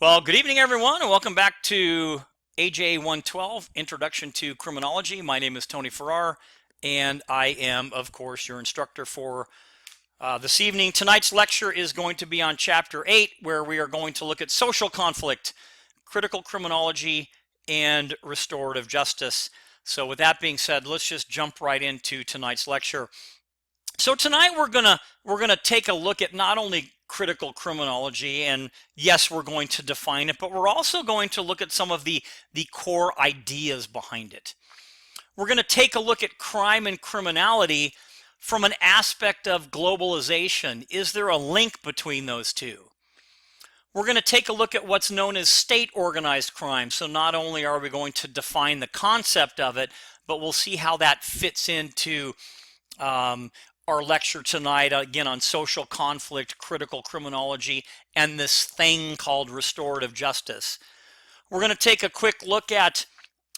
Well, good evening, everyone, and welcome back to AJ 112 Introduction to Criminology. My name is Tony Farrar, and I am, of course, your instructor for this evening. Tonight's lecture is going to be on Chapter 8, where we are going to look at social conflict, critical criminology, and restorative justice. So, with that being said, let's just jump right into tonight's lecture. So tonight we're gonna take a look at not only critical criminology, and yes, we're going to define it, but we're also going to look at some of the core ideas behind it. We're going to take a look at crime and criminality from an aspect of globalization. Is there a link between those two? We're going to take a look at what's known as state organized crime. So not only are we going to define the concept of it, but we'll see how that fits into our lecture tonight, again, on social conflict, critical criminology, and this thing called restorative justice. We're going to take a quick look at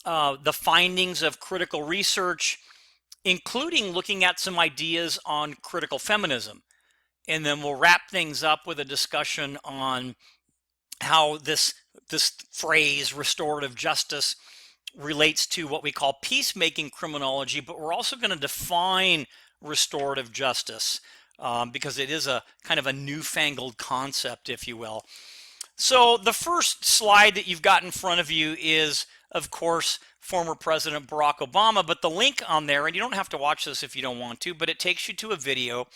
the findings of critical research, including looking at some ideas on critical feminism. And then we'll wrap things up with a discussion on how this phrase, restorative justice, relates to what we call peacemaking criminology, but we're also going to define restorative justice because it is a kind of a newfangled concept, if you will. So the first slide that you've got in front of you is, of course, former President Barack Obama, but the link on there, and you don't have to watch this if you don't want to, but it takes you to a video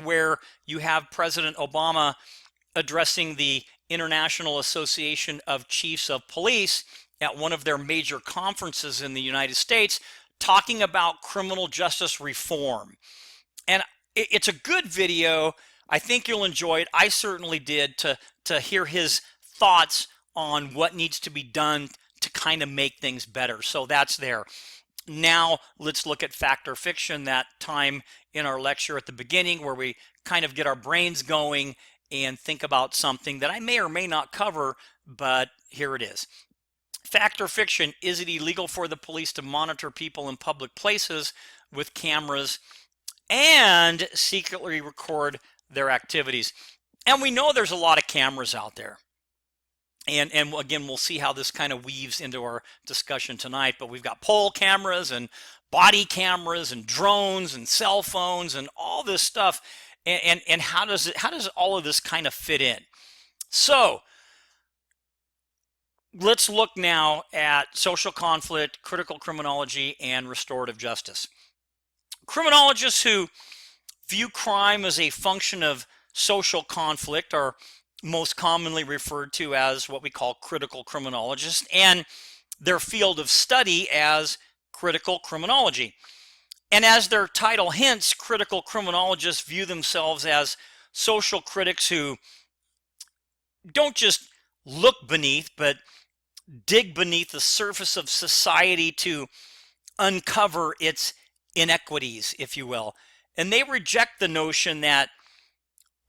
where you have President Obama addressing the International Association of Chiefs of Police at one of their major conferences in the United States, talking about criminal justice reform. And it's a good video. I think you'll enjoy it. I certainly did, to hear his thoughts on what needs to be done to kind of make things better. So that's there. Now let's look at fact or fiction, that time in our lecture at the beginning where we kind of get our brains going and think about something that I may or may not cover, but here it is. Fact or fiction, is it illegal for the police to monitor people in public places with cameras and secretly record their activities? And we know there's a lot of cameras out there. And again, we'll see how this kind of weaves into our discussion tonight, but we've got pole cameras and body cameras and drones and cell phones and all this stuff. And how does all of this kind of fit in? So let's look now at social conflict, critical criminology, and restorative justice. Criminologists who view crime as a function of social conflict are most commonly referred to as what we call critical criminologists, and their field of study as critical criminology. And as their title hints, critical criminologists view themselves as social critics who don't just look beneath, but dig beneath the surface of society to uncover its inequities, if you will. And they reject the notion that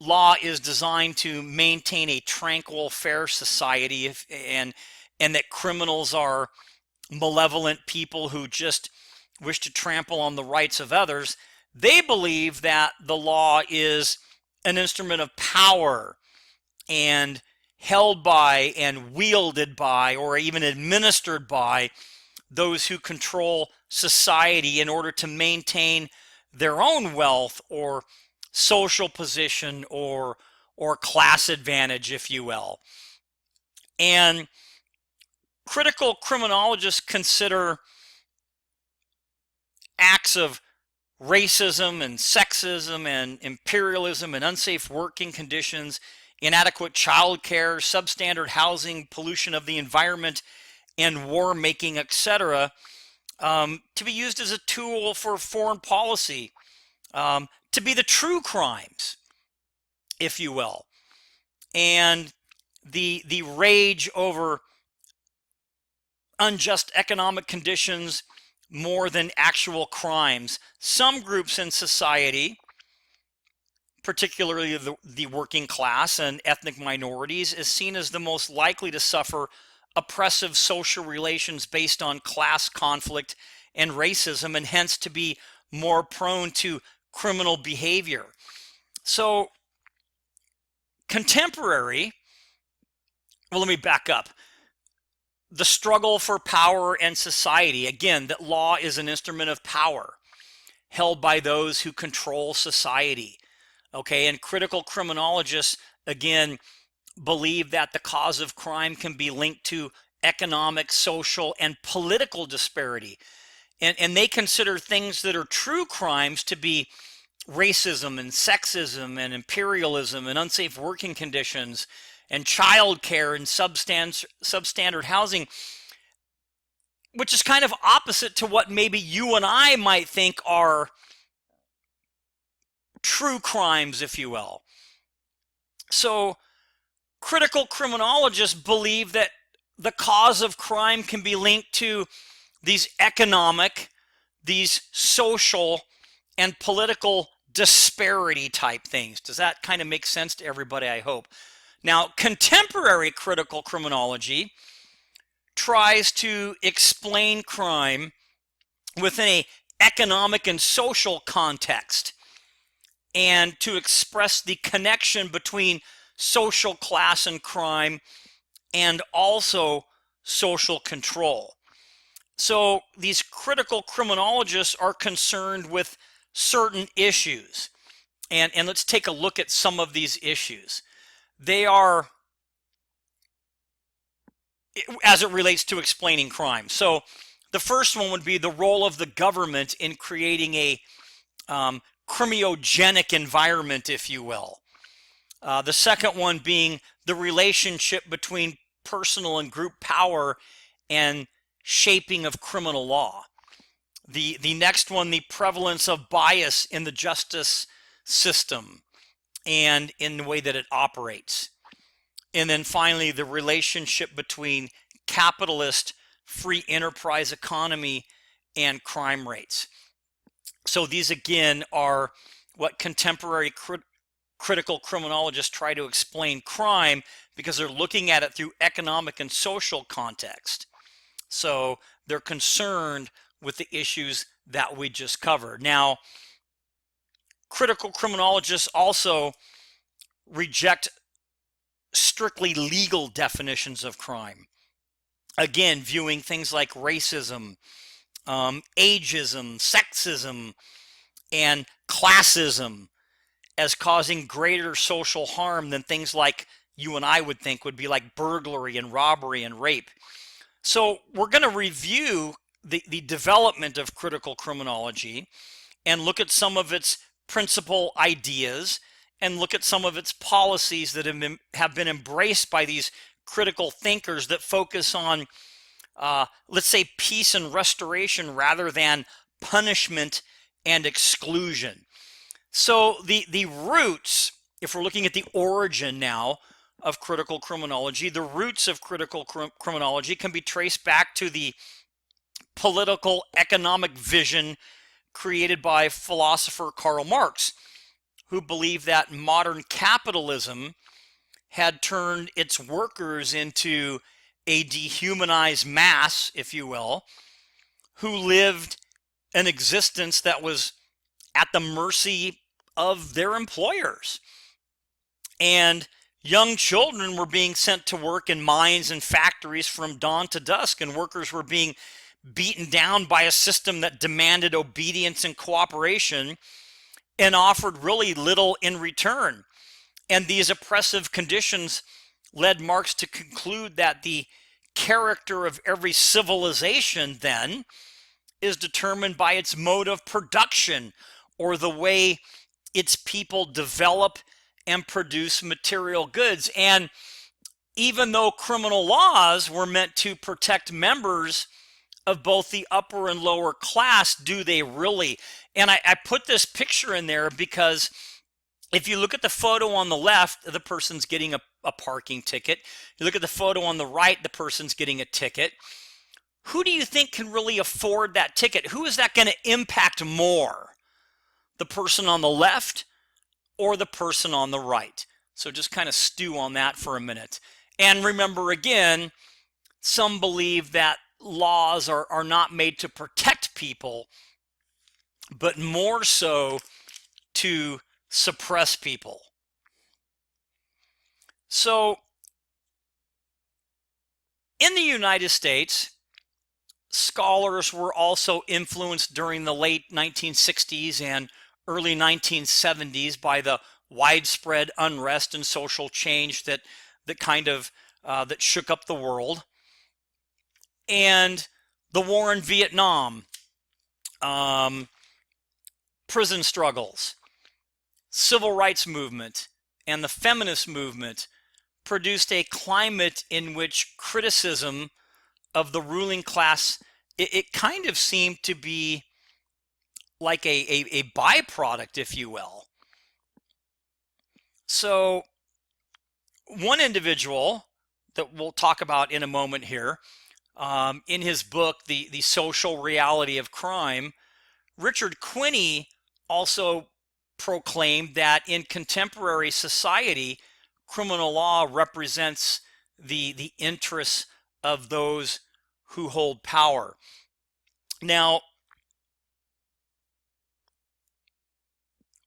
law is designed to maintain a tranquil, fair society, and that criminals are malevolent people who just wish to trample on the rights of others. They believe that the law is an instrument of power and held by and wielded by or even administered by those who control society in order to maintain their own wealth or social position or class advantage, if you will. And critical criminologists consider acts of racism and sexism and imperialism and unsafe working conditions, inadequate child care, substandard housing, pollution of the environment, and war making, etc., to be used as a tool for foreign policy, to be the true crimes, if you will. And the rage over unjust economic conditions more than actual crimes. Some groups in society, particularly the working class and ethnic minorities, is seen as the most likely to suffer oppressive social relations based on class conflict and racism, and hence to be more prone to criminal behavior. So contemporary Well, let me back up. The struggle for power and society, again, that law is an instrument of power held by those who control society. Okay, and critical criminologists, again, believe that the cause of crime can be linked to economic, social, and political disparity. And they consider things that are true crimes to be racism and sexism and imperialism and unsafe working conditions and childcare and substandard housing, which is kind of opposite to what maybe you and I might think are true crimes, if you will. So critical criminologists believe that the cause of crime can be linked to these economic, these social, and political disparity type things. Does that kind of make sense to everybody, I hope? Now, contemporary critical criminology tries to explain crime within an economic and social context and to express the connection between social class and crime and also social control. So these critical criminologists are concerned with certain issues. And let's take a look at some of these issues. They are, as it relates to explaining crime. So the first one would be the role of the government in creating a crimiogenic environment, if you will. The second one being the relationship between personal and group power and shaping of criminal law. The next one, the prevalence of bias in the justice system and in the way that it operates. And then finally, the relationship between capitalist free enterprise economy and crime rates. So these again are what contemporary critical criminologists try to explain crime, because they're looking at it through economic and social context. So they're concerned with the issues that we just covered. Now, critical criminologists also reject strictly legal definitions of crime. Again, viewing things like racism, ageism, sexism, and classism as causing greater social harm than things like you and I would think would be like burglary and robbery and rape. So we're going to review the development of critical criminology and look at some of its principal ideas and look at some of its policies that have been embraced by these critical thinkers that focus on, let's say, peace and restoration rather than punishment and exclusion. So the roots, if we're looking at the origin now of critical criminology, the roots of critical criminology can be traced back to the political economic vision created by philosopher Karl Marx, who believed that modern capitalism had turned its workers into a dehumanized mass, if you will, who lived an existence that was at the mercy of their employers. And young children were being sent to work in mines and factories from dawn to dusk, and workers were being beaten down by a system that demanded obedience and cooperation and offered really little in return. And these oppressive conditions led Marx to conclude that the character of every civilization then is determined by its mode of production, or the way its people develop and produce material goods. And even though criminal laws were meant to protect members of both the upper and lower class, do they really? And I put this picture in there because if you look at the photo on the left, the person's getting a parking ticket. You look at the photo on the right, the person's getting a ticket. Who do you think can really afford that ticket? Who is that going to impact more? The person on the left or the person on the right? So just kind of stew on that for a minute. And remember, again, some believe that laws are not made to protect people, but more so to suppress people. So in the United States, scholars were also influenced during the late 1960s and early 1970s by the widespread unrest and social change that that shook up the world, and the war in Vietnam, prison struggles, civil rights movement, and the feminist movement produced a climate in which criticism of the ruling class, it kind of seemed to be like a byproduct, if you will. So one individual that we'll talk about in a moment here, in his book, The Social Reality of Crime, Richard Quinney also proclaimed that in contemporary society, criminal law represents the interests of those who hold power. Now,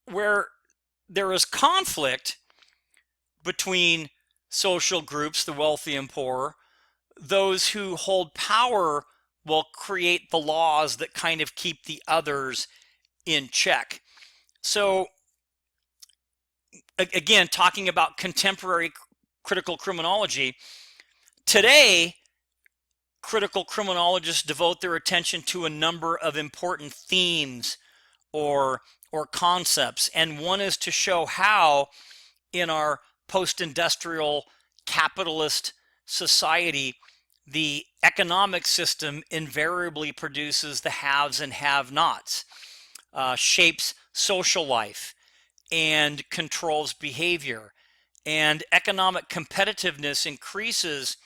where there is conflict between social groups, the wealthy and poor, those who hold power will create the laws that kind of keep the others in check. So, again, talking about contemporary critical criminology, today, critical criminologists devote their attention to a number of important themes or concepts, and one is to show how in our post-industrial capitalist society, the economic system invariably produces the haves and have-nots, shapes social life, and controls behavior. And economic competitiveness increases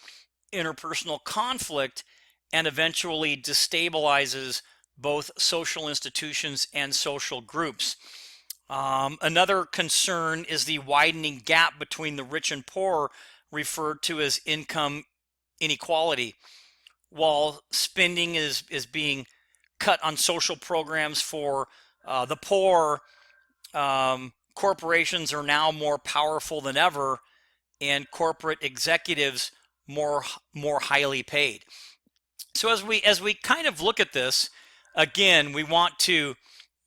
interpersonal conflict and eventually destabilizes both social institutions and social groups. Another concern is the widening gap between the rich and poor, referred to as income inequality. While spending is being cut on social programs for the poor, corporations are now more powerful than ever, and corporate executives more highly paid. So as we kind of look at this, again, we want to,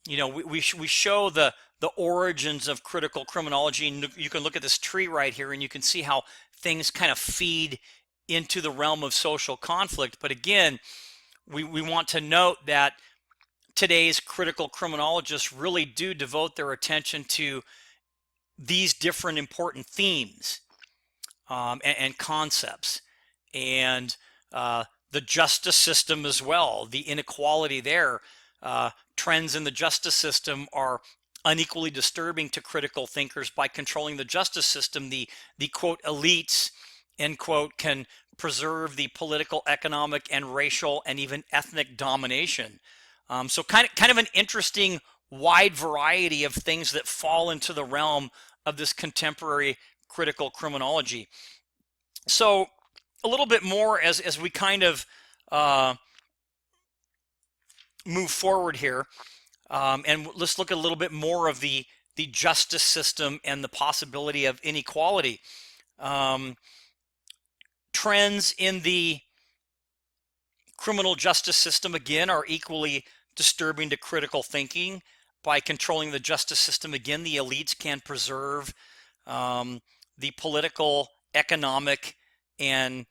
we show the origins of critical criminology, and you can look at this tree right here, and you can see how things kind of feed into the realm of social conflict. But again, we want to note that today's critical criminologists really do devote their attention to these different important themes and concepts, and the justice system as well, the inequality there. Trends in the justice system are unequally disturbing to critical thinkers. By controlling the justice system, the quote elites, end quote, can preserve the political, economic, and racial and even ethnic domination. So kind of an interesting wide variety of things that fall into the realm of this contemporary critical criminology. So a little bit more as we kind of move forward here, and let's look at a little bit more of the justice system and the possibility of inequality. Trends in the criminal justice system, again, are equally disturbing to critical thinking. By controlling the justice system, again, the elites can preserve the political, economic, and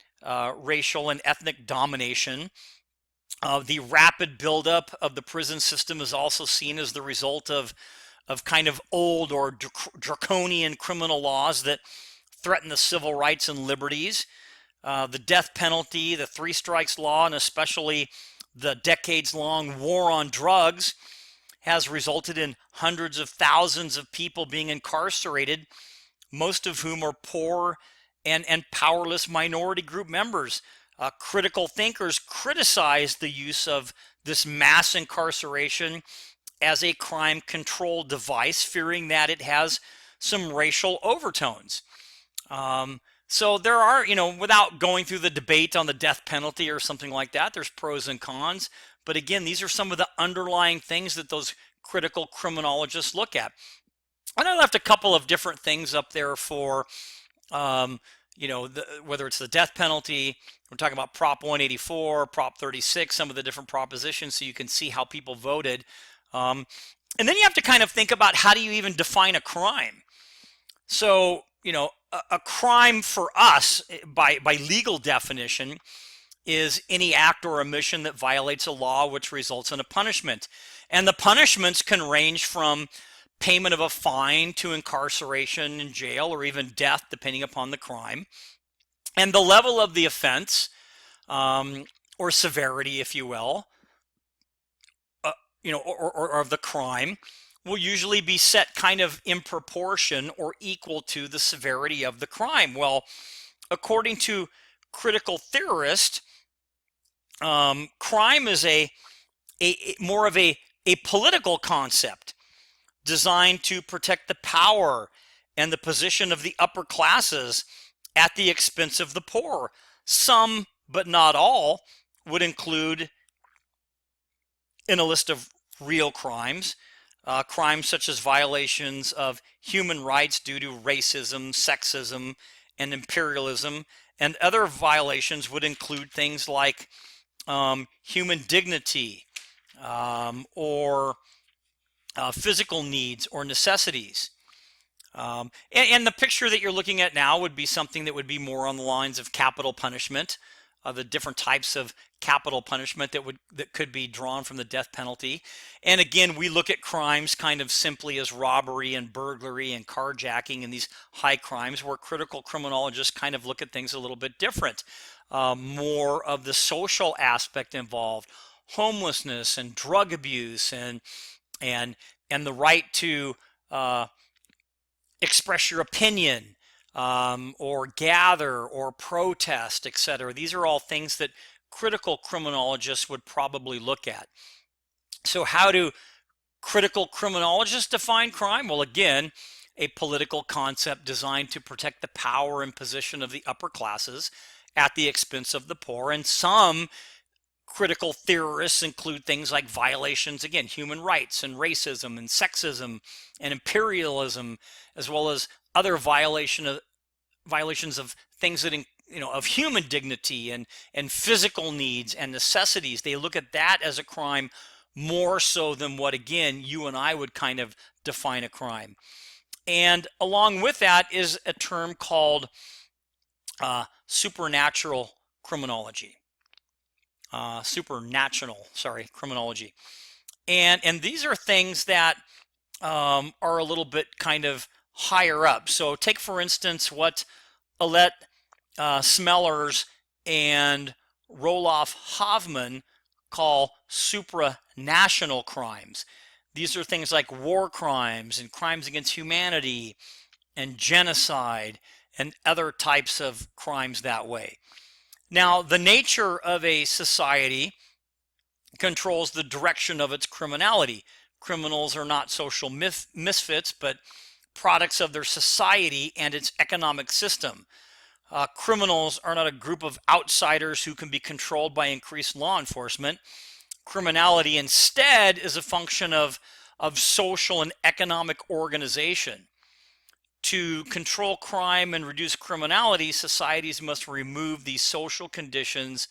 racial and ethnic domination. The rapid buildup of the prison system is also seen as the result of kind of old or draconian criminal laws that threaten the civil rights and liberties. The death penalty, the three strikes law, and especially the decades-long war on drugs has resulted in hundreds of thousands of people being incarcerated, most of whom are poor and powerless minority group members. Critical thinkers criticize the use of this mass incarceration as a crime control device, fearing that it has some racial overtones. So there are, without going through the debate on the death penalty or something like that, there's pros and cons. But again, these are some of the underlying things that those critical criminologists look at. And I left a couple of different things up there for, whether it's the death penalty, we're talking about Prop 184, Prop 36, some of the different propositions, so you can see how people voted. And then you have to kind of think about, how do you even define a crime? So, a crime for us, by legal definition, is any act or omission that violates a law which results in a punishment. And the punishments can range from payment of a fine to incarceration in jail, or even death, depending upon the crime. And the level of the offense, or severity, if you will, or of the crime, will usually be set kind of in proportion or equal to the severity of the crime. Well, according to critical theorists, crime is a more of a political concept designed to protect the power and the position of the upper classes at the expense of the poor. Some, but not all, would include in a list of real crimes, crimes such as violations of human rights due to racism, sexism, and imperialism. And other violations would include things like human dignity, or physical needs or necessities. And the picture that you're looking at now would be something that would be more on the lines of capital punishment, the different types of capital punishment that could be drawn from the death penalty. And again, we look at crimes kind of simply as robbery and burglary and carjacking and these high crimes, where critical criminologists kind of look at things a little bit different. More of the social aspect involved, homelessness and drug abuse, and the right to express your opinion, or gather or protest, etc. These are all things that critical criminologists would probably look at. So how do critical criminologists define crime? Well, again, a political concept designed to protect the power and position of the upper classes at the expense of the poor. And some critical theorists include things like violations, again, human rights and racism and sexism and imperialism, as well as other violations of things that, of human dignity and physical needs and necessities. They look at that as a crime more so than what, again, you and I would kind of define a crime. And along with that is a term called supernatural criminology. Criminology. And these are things that are a little bit kind of higher up. So take, for instance, what Alette Smellers and Roloff Hoffman call supranational crimes. These are things like war crimes and crimes against humanity and genocide and other types of crimes that way. Now, the nature of a society controls the direction of its criminality. Criminals are not social misfits, but products of their society and its economic system. Criminals are not a group of outsiders who can be controlled by increased law enforcement. Criminality instead is a function of social and economic organization. To control crime and reduce criminality, societies must remove these social conditions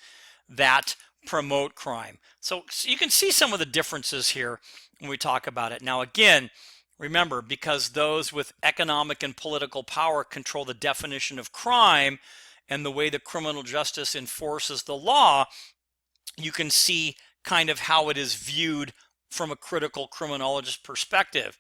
that promote crime. So you can see some of the differences here when we talk about it. Now, again, remember, because those with economic and political power control the definition of crime and the way the criminal justice enforces the law, you can see kind of how it is viewed from a critical criminologist perspective.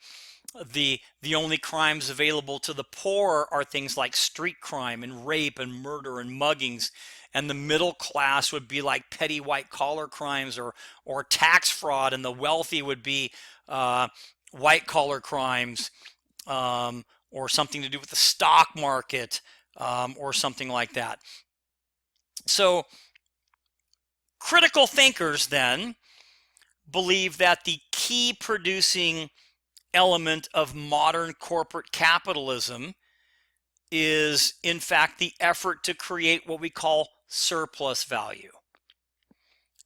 The only crimes available to the poor are things like street crime and rape and murder and muggings, and the middle class would be like petty white collar crimes or tax fraud, and the wealthy would be white collar crimes, or something to do with the stock market, or something like that. So critical thinkers then believe that the key producing element of modern corporate capitalism is, in fact, the effort to create what we call surplus value.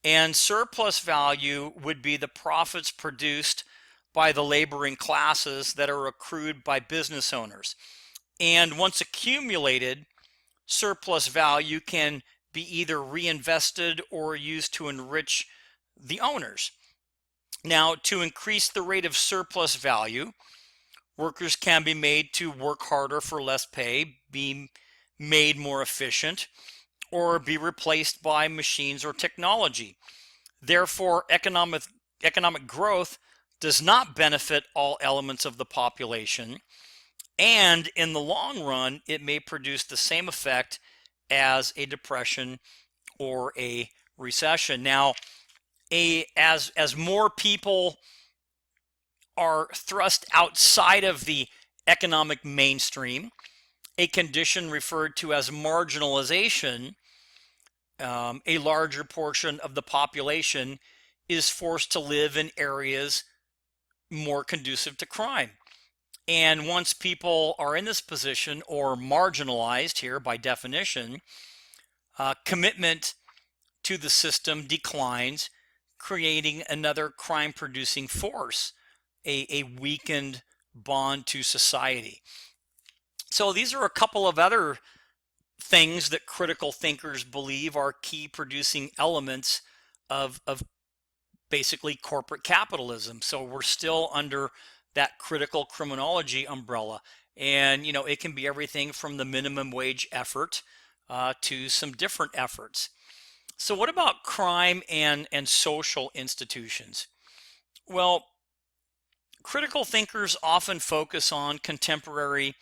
And surplus value would be the profits produced by the laboring classes that are accrued by business owners. And once accumulated, surplus value can be either reinvested or used to enrich the owners. Now, to increase the rate of surplus value, workers can be made to work harder for less pay, be made more efficient, or be replaced by machines or technology. Therefore, economic growth does not benefit all elements of the population, and in the long run, it may produce the same effect as a depression or a recession. Now, as more people are thrust outside of the economic mainstream, a condition referred to as marginalization, a larger portion of the population is forced to live in areas more conducive to crime. And once people are in this position or marginalized here by definition, commitment to the system declines, creating another crime producing force, a weakened bond to society. So these are a couple of other things that critical thinkers believe are key producing elements of basically corporate capitalism. So we're still under that critical criminology umbrella. And, it can be everything from the minimum wage effort to some different efforts. So what about crime and social institutions? Well, critical thinkers often focus on contemporary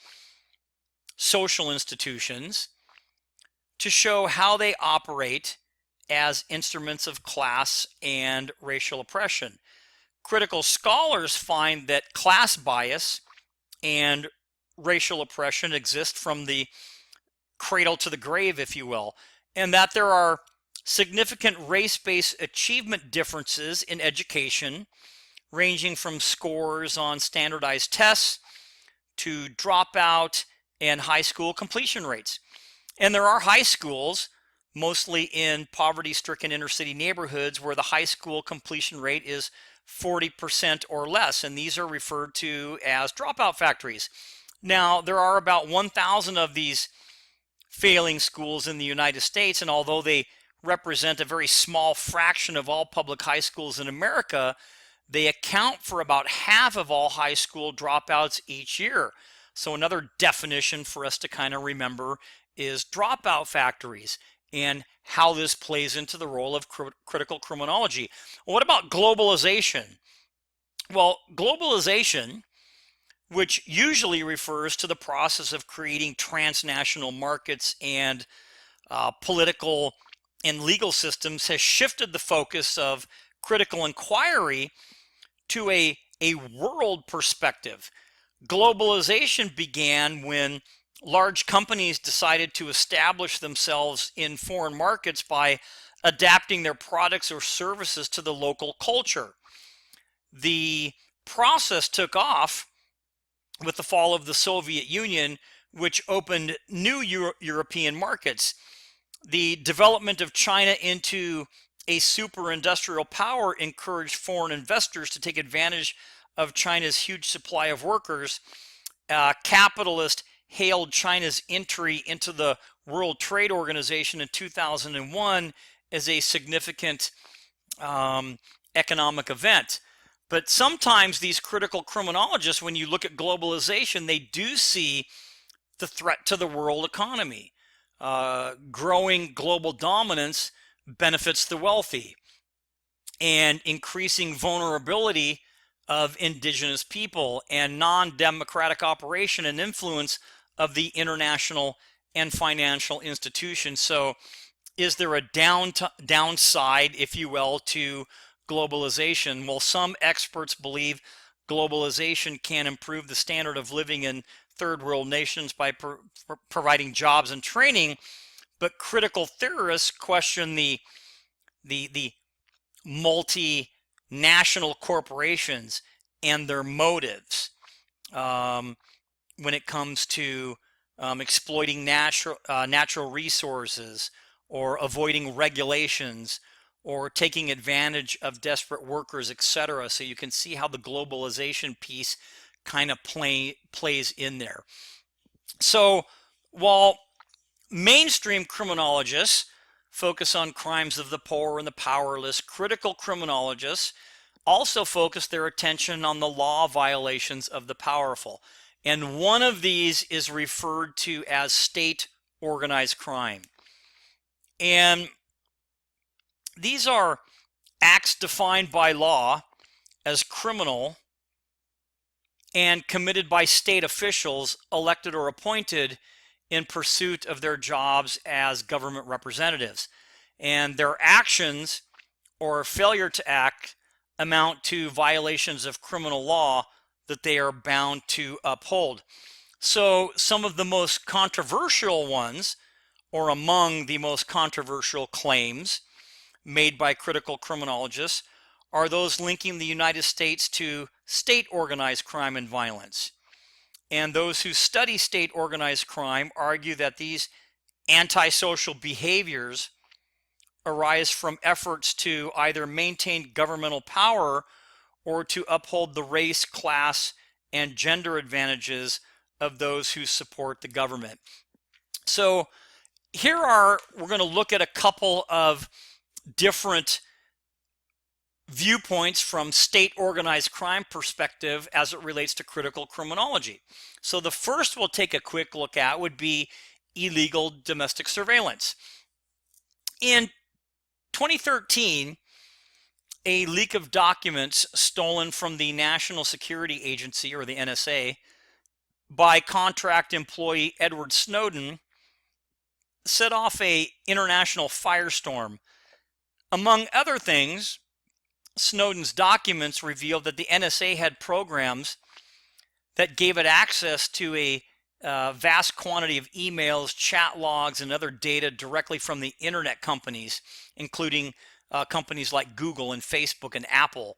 social institutions to show how they operate as instruments of class and racial oppression. Critical scholars find that class bias and racial oppression exist from the cradle to the grave, if you will, and that there are significant race-based achievement differences in education, ranging from scores on standardized tests to dropout and high school completion rates. And there are high schools, mostly in poverty-stricken inner-city neighborhoods, where the high school completion rate is 40% or less, and these are referred to as dropout factories. Now, there are about 1,000 of these failing schools in the United States, and although they represent a very small fraction of all public high schools in America, they account for about half of all high school dropouts each year. So another definition for us to kind of remember is dropout factories and how this plays into the role of critical criminology. What about globalization? Well, globalization, which usually refers to the process of creating transnational markets and political and legal systems, has shifted the focus of critical inquiry to a world perspective. Globalization began when large companies decided to establish themselves in foreign markets by adapting their products or services to the local culture. The process took off with the fall of the Soviet Union, which opened new European markets. The development of China into a super industrial power encouraged foreign investors to take advantage of China's huge supply of workers. Capitalists hailed China's entry into the World Trade Organization in 2001 as a significant economic event. But sometimes these critical criminologists, when you look at globalization, they do see the threat to the world economy. Growing global dominance benefits the wealthy, and increasing vulnerability of indigenous people and non-democratic operation and influence of the international and financial institutions. So is there a downside, if you will, to globalization? Well, some experts believe globalization can improve the standard of living in third world nations by providing jobs and training, but critical theorists question the multinational corporations and their motives when it comes to exploiting natural resources, or avoiding regulations, or taking advantage of desperate workers, etc. So you can see how the globalization piece kind of plays in there. So while Mainstream criminologists focus on crimes of the poor and the powerless. Critical criminologists also focus their attention on the law violations of the powerful. And one of these is referred to as state organized crime. And these are acts defined by law as criminal and committed by state officials, elected or appointed, in pursuit of their jobs as government representatives. And their actions or failure to act amount to violations of criminal law that they are bound to uphold. So some of the most controversial ones, or among the most controversial claims made by critical criminologists, are those linking the United States to state organized crime and violence. And those who study state organized crime argue that these antisocial behaviors arise from efforts to either maintain governmental power or to uphold the race, class, and gender advantages of those who support the government. So we're going to look at a couple of different viewpoints from state organized crime perspective as it relates to critical criminology. So the first we'll take a quick look at would be illegal domestic surveillance. In 2013, a leak of documents stolen from the National Security Agency, or the NSA, by contract employee Edward Snowden set off an international firestorm. Among other things, Snowden's documents revealed that the NSA had programs that gave it access to a vast quantity of emails, chat logs, and other data directly from the internet companies, including companies like Google and Facebook and Apple.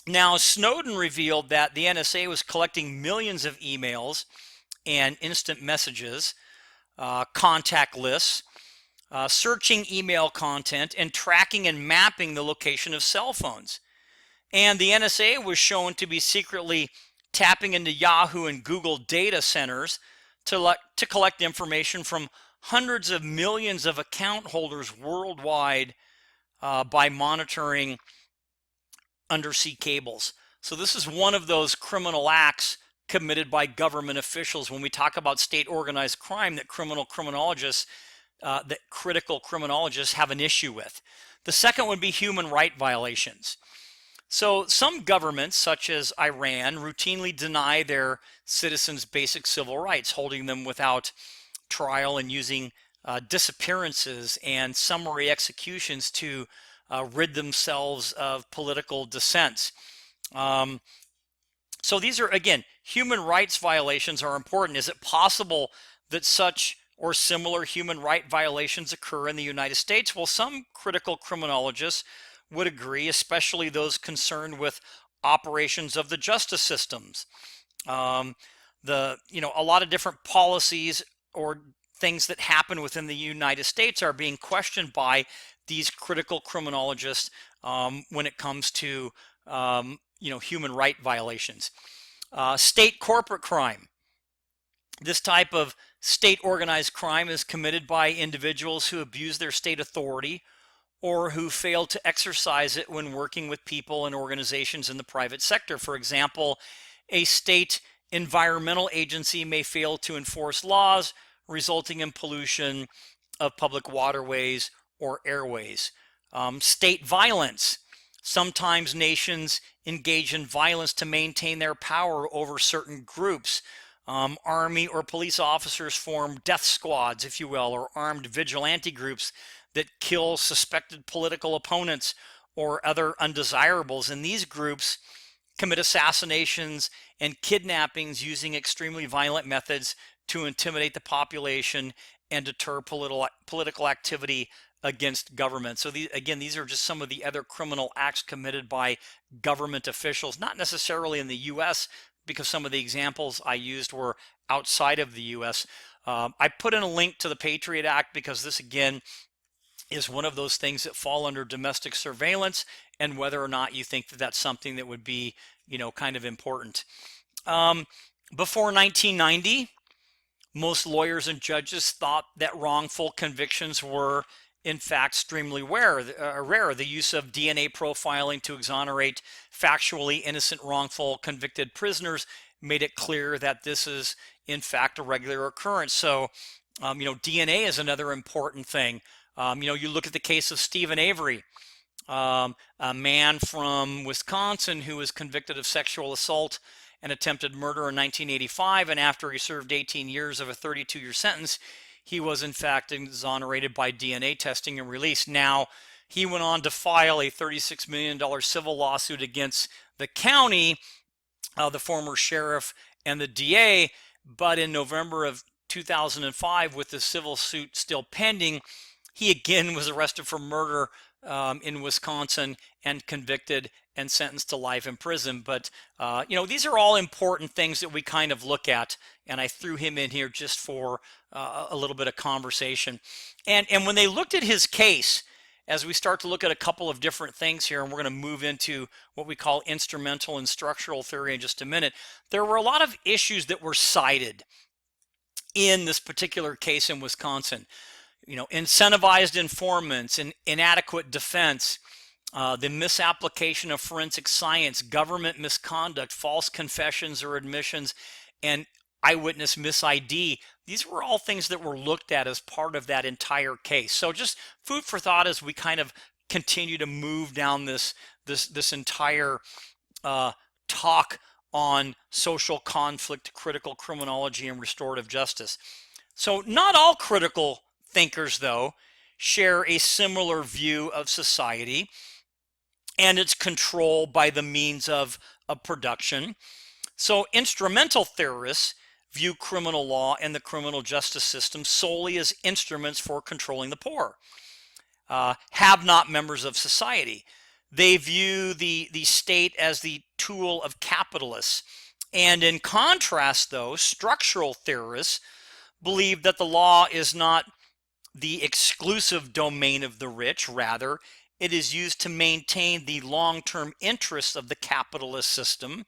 Now, Snowden revealed that the NSA was collecting millions of emails and instant messages, contact lists, searching email content, and tracking and mapping the location of cell phones. And the NSA was shown to be secretly tapping into Yahoo and Google data centers to collect information from hundreds of millions of account holders worldwide by monitoring undersea cables. So this is one of those criminal acts committed by government officials when we talk about state organized crime that critical criminologists have an issue with. The second would be human rights violations. So some governments, such as Iran, routinely deny their citizens basic civil rights, holding them without trial and using disappearances and summary executions to rid themselves of political dissents. So these are, again, human rights violations are important. Is it possible that such or similar human rights violations occur in the United States? Well, some critical criminologists would agree, especially those concerned with operations of the justice systems. A lot of different policies or things that happen within the United States are being questioned by these critical criminologists when it comes to human rights violations. State corporate crime. This type of state organized crime is committed by individuals who abuse their state authority or who fail to exercise it when working with people and organizations in the private sector. For example, a state environmental agency may fail to enforce laws, resulting in pollution of public waterways or airways. State violence. Sometimes nations engage in violence to maintain their power over certain groups. Army or police officers form death squads, if you will, or armed vigilante groups that kill suspected political opponents or other undesirables. And these groups commit assassinations and kidnappings using extremely violent methods to intimidate the population and deter political activity against government. So these are just some of the other criminal acts committed by government officials, not necessarily in the U.S., because some of the examples I used were outside of the U.S. I put in a link to the Patriot Act because this, again, is one of those things that fall under domestic surveillance, and whether or not you think that that's something that would be, kind of important. Before 1990, Most lawyers and judges thought that wrongful convictions were, in fact, extremely rare. The use of DNA profiling to exonerate factually innocent, wrongful convicted prisoners made it clear that this is, in fact, a regular occurrence. So, DNA is another important thing. You look at the case of Stephen Avery, a man from Wisconsin who was convicted of sexual assault and attempted murder in 1985, and after he served 18 years of a 32-year sentence, he was in fact exonerated by DNA testing and released. Now, he went on to file a $36 million civil lawsuit against the county, the former sheriff, and the DA, but in November of 2005, with the civil suit still pending, he again was arrested for murder in Wisconsin and convicted and sentenced to life in prison. But, these are all important things that we kind of look at. And I threw him in here just for a little bit of conversation. And when they looked at his case, as we start to look at a couple of different things here, and we're going to move into what we call instrumental and structural theory in just a minute, there were a lot of issues that were cited in this particular case in Wisconsin. Incentivized informants, and inadequate defense, the misapplication of forensic science, government misconduct, false confessions or admissions, and eyewitness mis-ID. These were all things that were looked at as part of that entire case. So just food for thought as we kind of continue to move down this entire talk on social conflict, critical criminology, and restorative justice. So not all critical thinkers, though, share a similar view of society and its control by the means of production. So instrumental theorists view criminal law and the criminal justice system solely as instruments for controlling the poor, have-not members of society. They view the state as the tool of capitalists. And in contrast, though, structural theorists believe that the law is not the exclusive domain of the rich. Rather, it is used to maintain the long-term interests of the capitalist system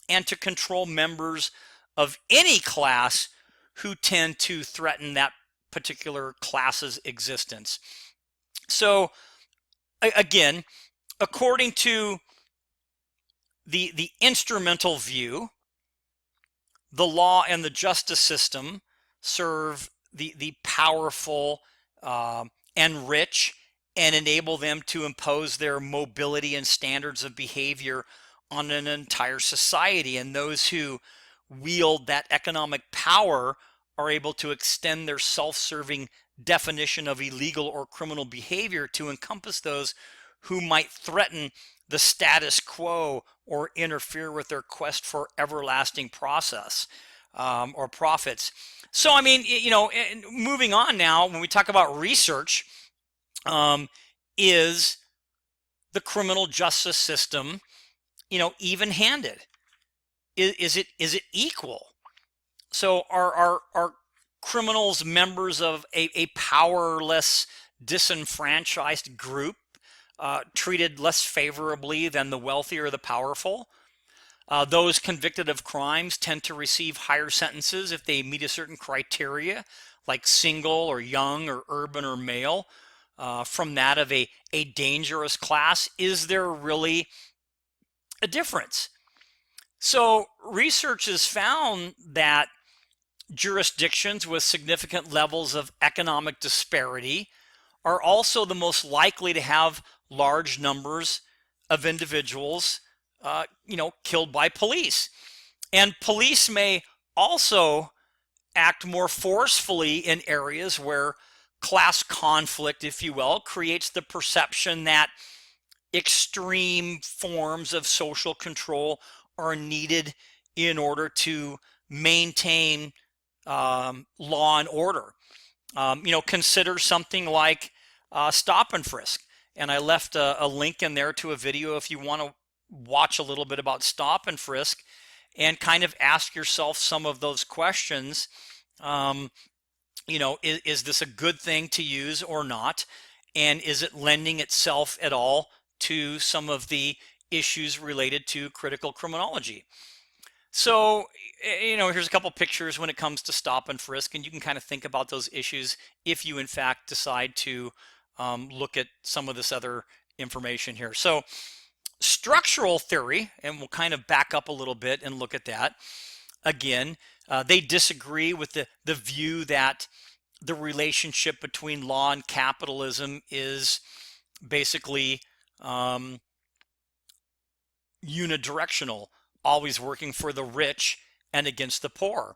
and to control members of any class who tend to threaten that particular class's existence. So, again, according to the instrumental view, the law and the justice system serve the powerful and rich and enable them to impose their mobility and standards of behavior on an entire society. And those who wield that economic power are able to extend their self-serving definition of illegal or criminal behavior to encompass those who might threaten the status quo or interfere with their quest for everlasting process or profits. So, moving on now, when we talk about research, is the criminal justice system, even-handed? Is it equal? So are criminals members of a powerless, disenfranchised group, treated less favorably than the wealthy or the powerful? Those convicted of crimes tend to receive higher sentences if they meet a certain criteria, like single or young or urban or male, from that of a dangerous class. Is there really a difference? So research has found that jurisdictions with significant levels of economic disparity are also the most likely to have large numbers of individuals killed by police. And police may also act more forcefully in areas where class conflict, if you will, creates the perception that extreme forms of social control are needed in order to maintain law and order. Consider something like stop and frisk. And I left a link in there to a video if you want to watch a little bit about stop and frisk and kind of ask yourself some of those questions. Is this a good thing to use or not? And is it lending itself at all to some of the issues related to critical criminology? So, here's a couple pictures when it comes to stop and frisk, and you can kind of think about those issues if you, in fact, decide to look at some of this other information here. So, structural theory, and we'll kind of back up a little bit and look at that. Again, they disagree with the view that the relationship between law and capitalism is basically unidirectional, always working for the rich and against the poor.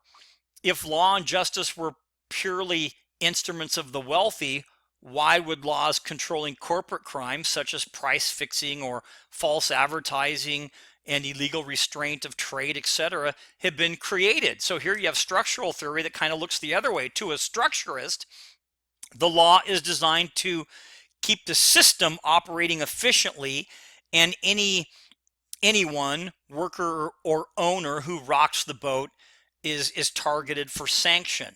If law and justice were purely instruments of the wealthy, why would laws controlling corporate crimes such as price fixing or false advertising and illegal restraint of trade, etc., have been created? So here you have structural theory that kind of looks the other way. To a structurist, the law is designed to keep the system operating efficiently, and anyone, worker or owner, who rocks the boat is targeted for sanction.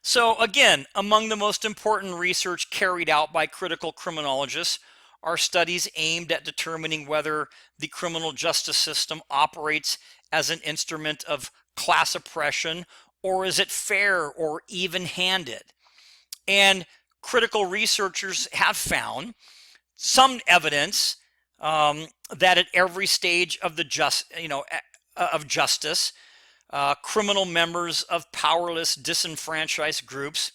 So again, among the most important research carried out by critical criminologists are studies aimed at determining whether the criminal justice system operates as an instrument of class oppression, or is it fair or even-handed. And critical researchers have found some evidence that at every stage of of justice, criminal members of powerless, disenfranchised groups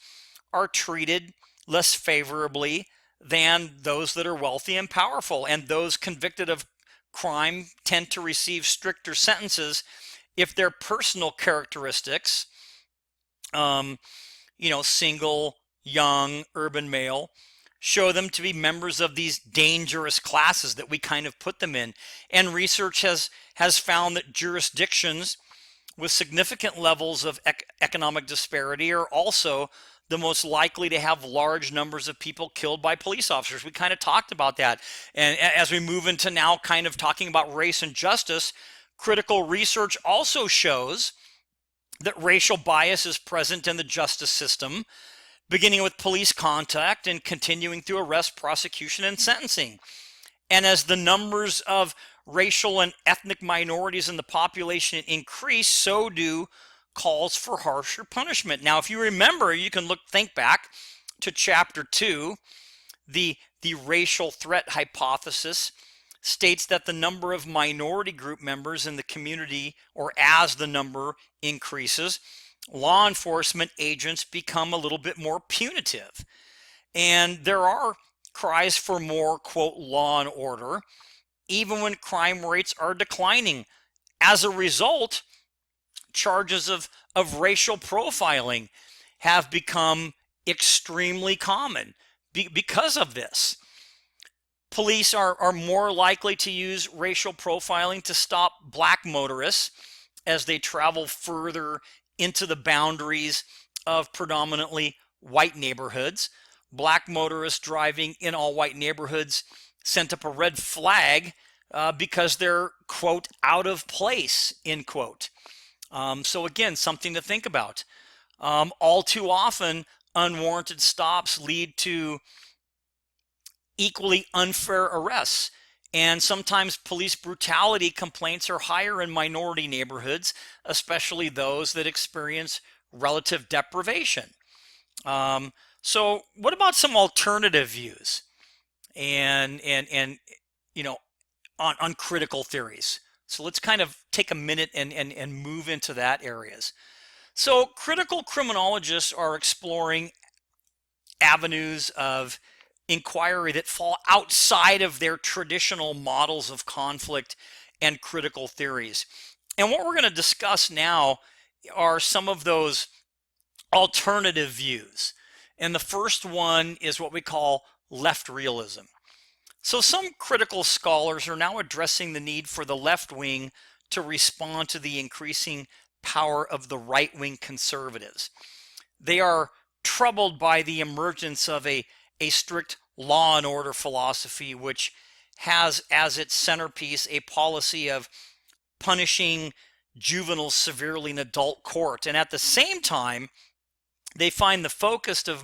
are treated less favorably than those that are wealthy and powerful, and those convicted of crime tend to receive stricter sentences if their personal characteristics, single, young, urban male, show them to be members of these dangerous classes that we kind of put them in. And research has found that jurisdictions with significant levels of economic disparity are also the most likely to have large numbers of people killed by police officers. We kind of talked about that. And as we move into now kind of talking about race and justice, critical research also shows that racial bias is present in the justice system, beginning with police contact and continuing through arrest, prosecution, and sentencing. And as the numbers of racial and ethnic minorities in the population increase, so do calls for harsher punishment. Now, if you remember, you can think back to chapter 2. The racial threat hypothesis states that the number of minority group members in the community, or as the number increases, law enforcement agents become a little bit more punitive. And there are cries for more, quote, law and order, even when crime rates are declining. As a result, charges of racial profiling have become extremely common because of this. Police are more likely to use racial profiling to stop black motorists as they travel further into the boundaries of predominantly white neighborhoods. Black motorists driving in all white neighborhoods sent up a red flag because they're, quote, out of place, end quote. So again, something to think about. All too often, unwarranted stops lead to equally unfair arrests. And sometimes police brutality complaints are higher in minority neighborhoods, especially those that experience relative deprivation. So what about some alternative views and on critical theories? So let's kind of take a minute and move into that areas. So critical criminologists are exploring avenues of inquiry that fall outside of their traditional models of conflict and critical theories. And what we're going to discuss now are some of those alternative views. And the first one is what we call left realism. So some critical scholars are now addressing the need for the left wing to respond to the increasing power of the right-wing conservatives. They are troubled by the emergence of a strict law and order philosophy, which has as its centerpiece a policy of punishing juveniles severely in adult court. And at the same time, they find the focus of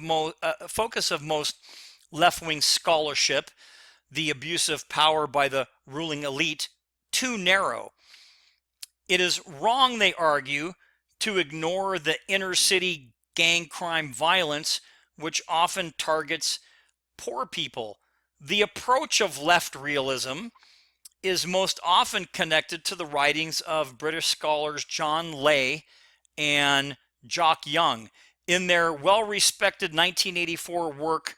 most left-wing scholarship, the abuse of power by the ruling elite, too narrow. It is wrong, they argue, to ignore the inner city gang crime violence, which often targets poor people. The approach of left realism is most often connected to the writings of British scholars John Lay and Jock Young. In their well-respected 1984 work,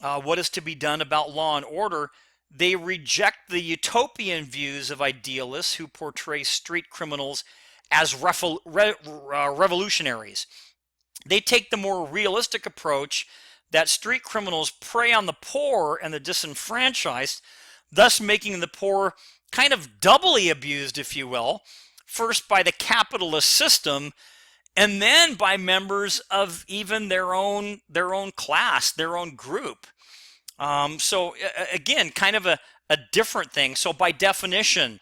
What is to be Done About Law and Order, they reject the utopian views of idealists who portray street criminals as revolutionaries. They take the more realistic approach that street criminals prey on the poor and the disenfranchised, thus making the poor kind of doubly abused, if you will, first by the capitalist system and then by members of even their own class, their own group. So again, kind of a different thing. So by definition,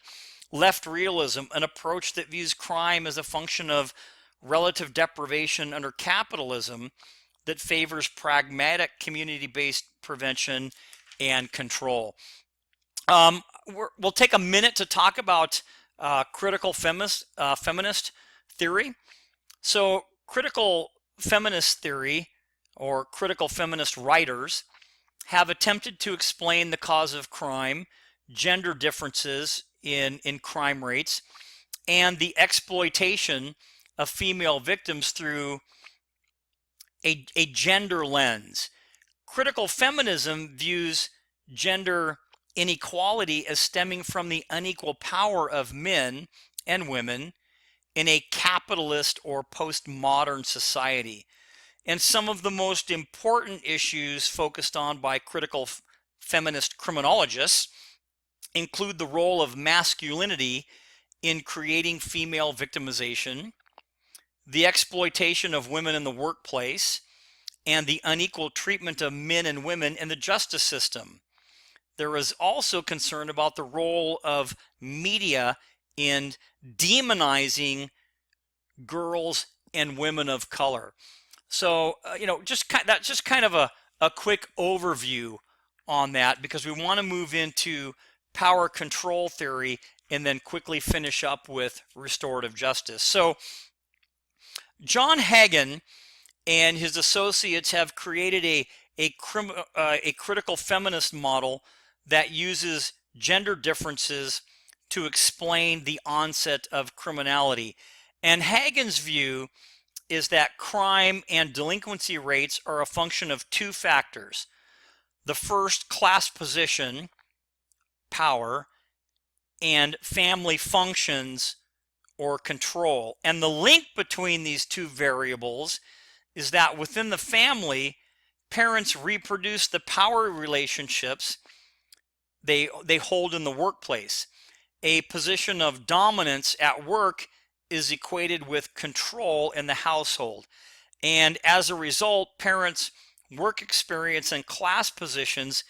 left realism, an approach that views crime as a function of relative deprivation under capitalism, that favors pragmatic community-based prevention and control. We'll take a minute to talk about critical feminist theory. So critical feminist theory, or critical feminist writers, have attempted to explain the cause of crime, gender differences in crime rates, and the exploitation of female victims through a gender lens. Critical feminism views gender inequality as stemming from the unequal power of men and women in a capitalist or postmodern society. And some of the most important issues focused on by critical feminist criminologists include the role of masculinity in creating female victimization, the exploitation of women in the workplace, and the unequal treatment of men and women in the justice system. There is also concern about the role of media in demonizing girls and women of color. So, that's just kind of a quick overview on that, because we want to move into power control theory and then quickly finish up with restorative justice. So, John Hagen and his associates have created a critical feminist model that uses gender differences to explain the onset of criminality. And Hagen's view is that crime and delinquency rates are a function of two factors. The first, class position, power, and family functions or control. And the link between these two variables is that within the family, parents reproduce the power relationships they hold in the workplace. A position of dominance at work is equated with control in the household. And as a result, parents' work experience and class positions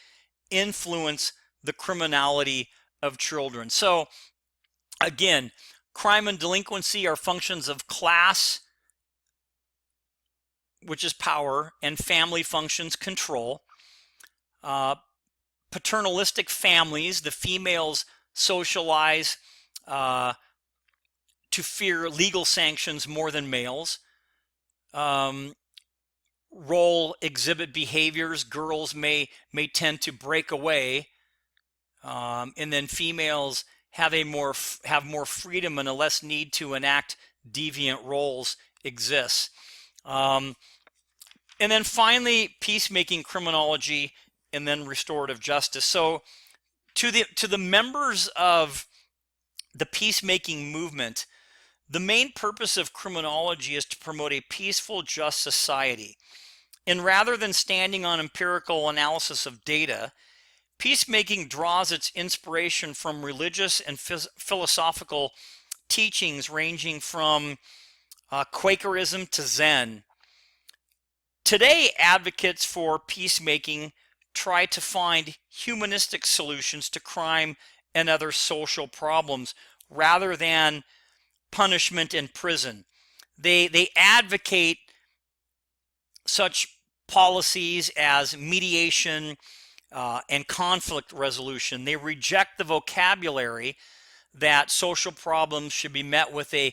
influence the criminality of children. So again, crime and delinquency are functions of class, which is power, and family functions, control. Paternalistic families, the females socialize to fear legal sanctions more than males. Role exhibit behaviors. Girls may tend to break away, and then females have more freedom and a less need to enact deviant roles exists. And then finally, peacemaking criminology, and then restorative justice. So to the members of the peacemaking movement, the main purpose of criminology is to promote a peaceful, just society. And rather than standing on empirical analysis of data, peacemaking draws its inspiration from religious and philosophical teachings ranging from Quakerism to Zen. Today, advocates for peacemaking try to find humanistic solutions to crime and other social problems rather than punishment and prison. They advocate such policies as mediation and conflict resolution. They reject the vocabulary that social problems should be met with the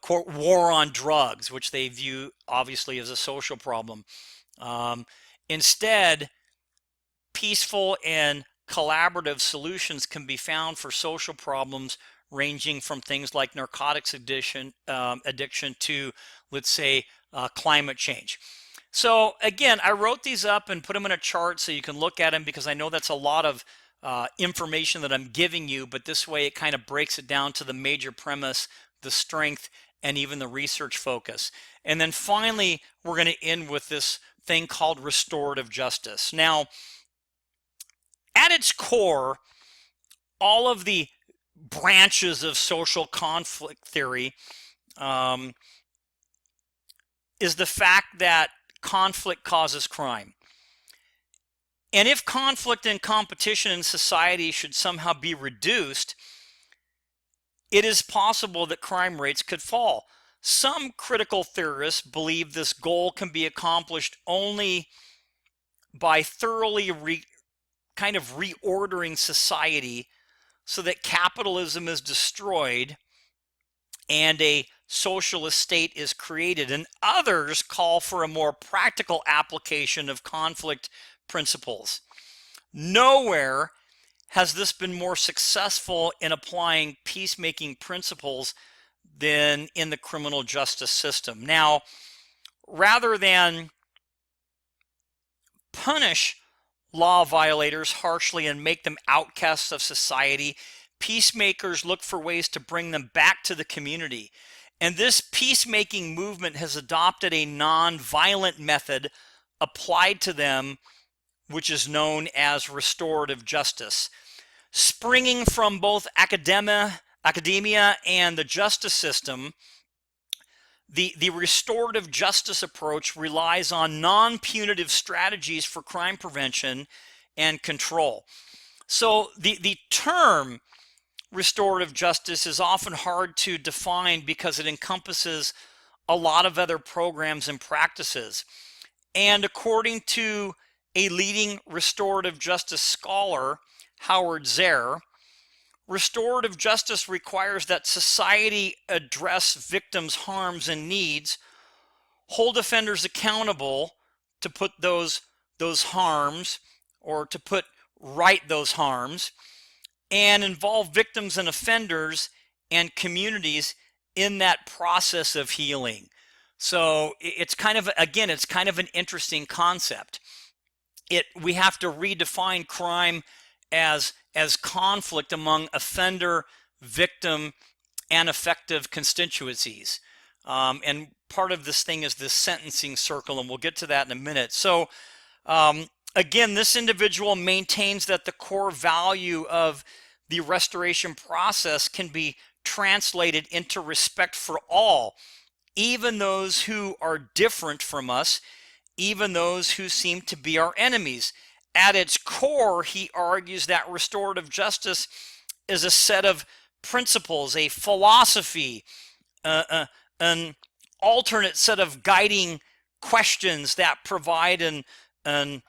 war on drugs, which they view obviously as a social problem. Instead, peaceful and collaborative solutions can be found for social problems ranging from things like narcotics addiction to, let's say, climate change. So again, I wrote these up and put them in a chart so you can look at them, because I know that's a lot of information that I'm giving you, but this way it kind of breaks it down to the major premise, the strength, and even the research focus. And then finally, we're going to end with this thing called restorative justice. Now, at its core, all of the branches of social conflict theory is the fact that conflict causes crime. And if conflict and competition in society should somehow be reduced, it is possible that crime rates could fall. Some critical theorists believe this goal can be accomplished only by thoroughly reordering society so that capitalism is destroyed and a socialist state is created. And others call for a more practical application of conflict principles. Nowhere has this been more successful in applying peacemaking principles than in the criminal justice system. Now, rather than punish law violators harshly and make them outcasts of society, peacemakers look for ways to bring them back to the community. And this peacemaking movement has adopted a non-violent method applied to them, which is known as restorative justice. Springing from both academia and the justice system, the restorative justice approach relies on non-punitive strategies for crime prevention and control. So the term restorative justice is often hard to define because it encompasses a lot of other programs and practices. And according to a leading restorative justice scholar, Howard Zehr, restorative justice requires that society address victims' harms and needs, hold offenders accountable to put those harms, or to put right those harms, and involve victims and offenders and communities in that process of healing. So it's kind of an interesting concept. We have to redefine crime as conflict among offender, victim, and effective constituencies. And part of this thing is this sentencing circle, and we'll get to that in a minute. So again, this individual maintains that the core value of the restoration process can be translated into respect for all, even those who are different from us, even those who seem to be our enemies. At its core, he argues that restorative justice is a set of principles, a philosophy, an alternate set of guiding questions that provide an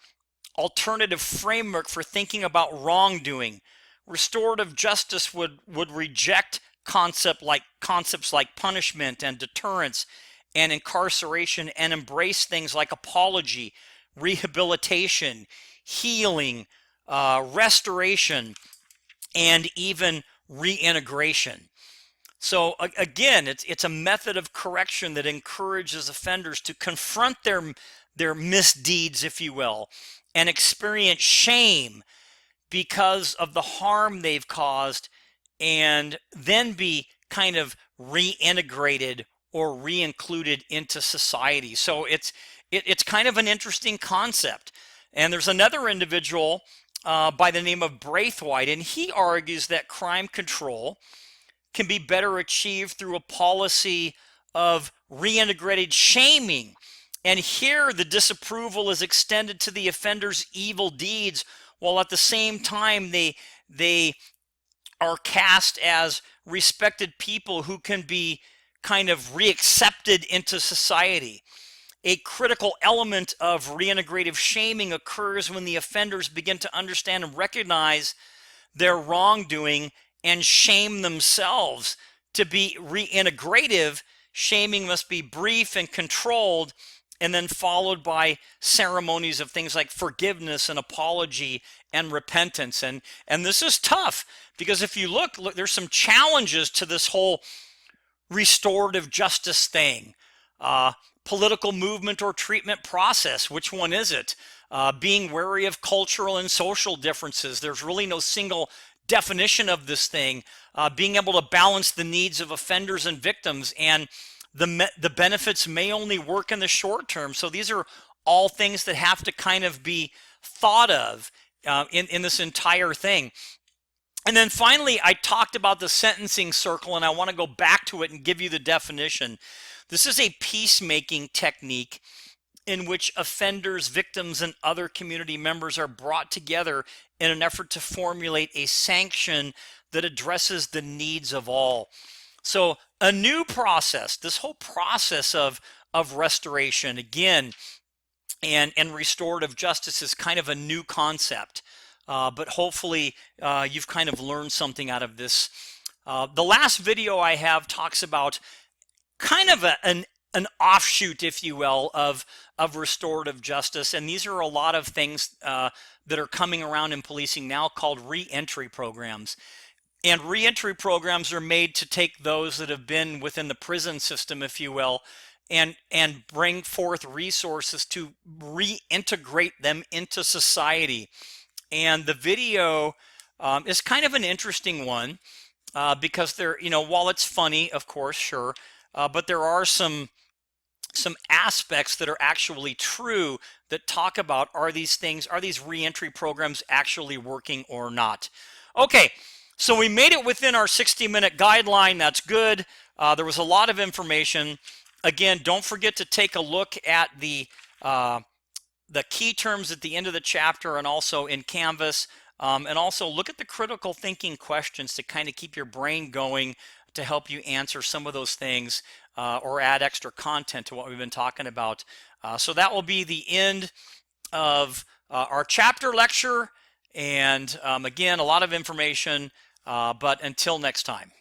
alternative framework for thinking about wrongdoing. Restorative justice would reject concepts like punishment and deterrence and incarceration, and embrace things like apology, rehabilitation, healing, restoration, and even reintegration. So again, it's a method of correction that encourages offenders to confront their misdeeds, if you will, and experience shame because of the harm they've caused, and then be kind of reintegrated or re-included into society. So it's kind of an interesting concept. And there's another individual by the name of Braithwaite, and he argues that crime control can be better achieved through a policy of reintegrated shaming. And here the disapproval is extended to the offender's evil deeds, while at the same time they are cast as respected people who can be kind of reaccepted into society. A critical element of reintegrative shaming occurs when the offenders begin to understand and recognize their wrongdoing and shame themselves. To be reintegrative, shaming must be brief and controlled, and then followed by ceremonies of things like forgiveness and apology and repentance. And this is tough, because if you look, there's some challenges to this whole restorative justice thing. Political movement or treatment process, which one is it? Being wary of cultural and social differences. There's really no single definition of this thing. Being able to balance the needs of offenders and victims, and the benefits may only work in the short term. So these are all things that have to kind of be thought of in this entire thing. And then finally, I talked about the sentencing circle, and I want to go back to it and give you the definition. This is a peacemaking technique in which offenders, victims, and other community members are brought together in an effort to formulate a sanction that addresses the needs of all. So a new process, this whole process of restoration, again, and restorative justice is kind of a new concept. But hopefully you've kind of learned something out of this. The last video I have talks about kind of an offshoot, if you will, of restorative justice. And these are a lot of things that are coming around in policing now, called re-entry programs. And re-entry programs are made to take those that have been within the prison system, if you will, and bring forth resources to reintegrate them into society. And the video is kind of an interesting one because there, while it's funny, of course, sure, but there are some aspects that are actually true that talk about, are these reentry programs actually working or not? Okay, so we made it within our 60-minute guideline. That's good. There was a lot of information. Again, don't forget to take a look at the key terms at the end of the chapter, and also in Canvas, and also look at the critical thinking questions to kind of keep your brain going to help you answer some of those things or add extra content to what we've been talking about. So that will be the end of our chapter lecture, and again, a lot of information, but until next time.